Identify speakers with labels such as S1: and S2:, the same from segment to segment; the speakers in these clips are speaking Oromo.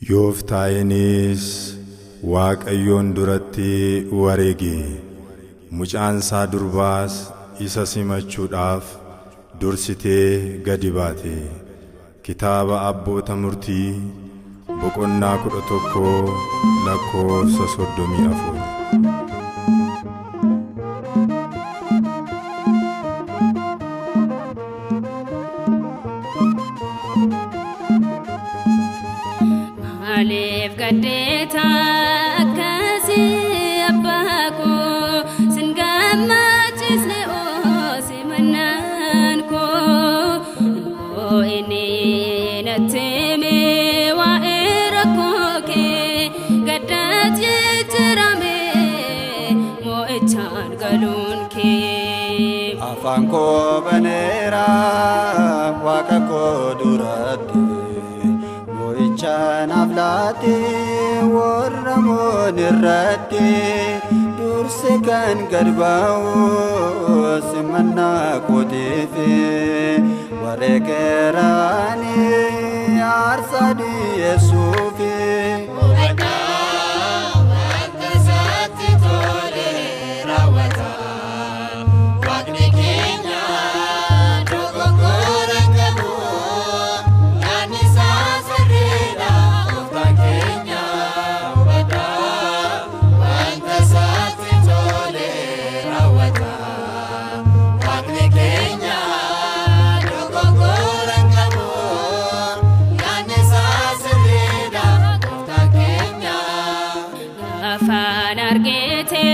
S1: Yooftaayinis Waaqayyoon duratti wareege, mucaan isaa durbaas isa simachuudhaaf dursitee gadi baate. Kitaaba Abboota Murtii boqonnaa 11 lakkoofsa 34.
S2: Alif gadeta akkasi abbako singamachisne osimanan ko ini nateme wa erakoke gadati jirame mo echan galunke
S3: afanko banera wakako durati Chan avlate warramon irratti durse kan gadba'u simanna kotefe waregerani arsadi yesufi
S2: Afaan argite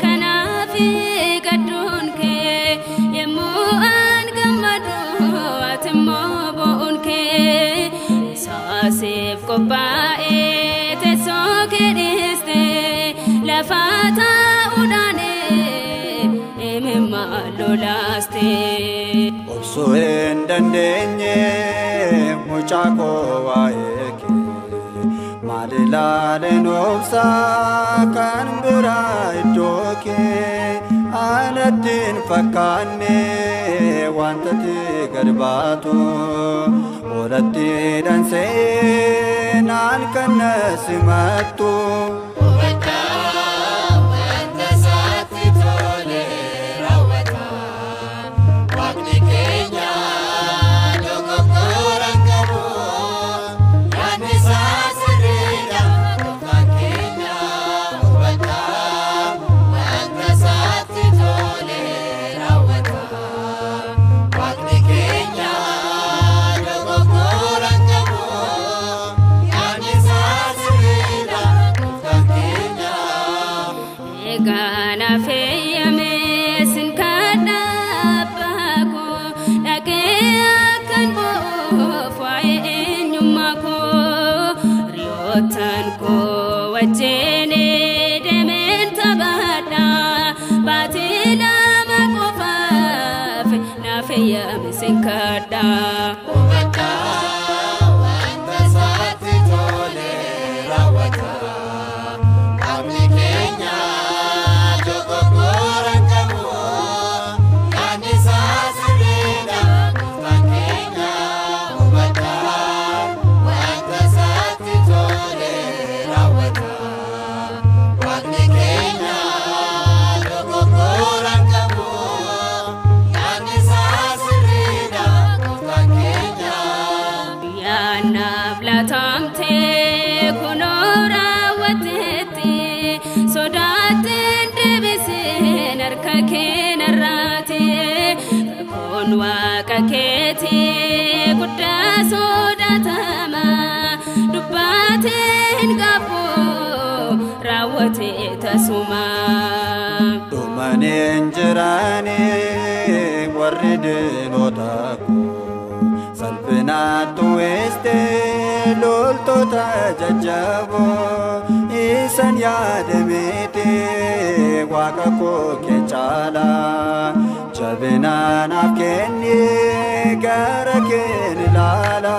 S2: kanafi gadunke yemu'an gammadu atimmo bo'unke saasif qophaa'e teessoo kedhiste lafata udane imimmaa lolaaste
S3: obsuu hin dandeenye mucaa koo waa'ee kee Madilalen obsa kan bira idoke anatin fakane wantati garbatu orati danse nan kana simatu
S2: Gana feyame sinkada bako nake akan bo faye enyumako riotan ko wajene demen tabada batila makofaf na feyame sinkada Nablatamte kunora watete sodaten debisen arkake narate kon wakakete gudda sodatama dubbaten gapo rawate tasuma
S3: tumanen jirane warridin otaku Salpinatu este lolto ta jajabo isan yademete wakako kechala jabina nafkeni garaken lala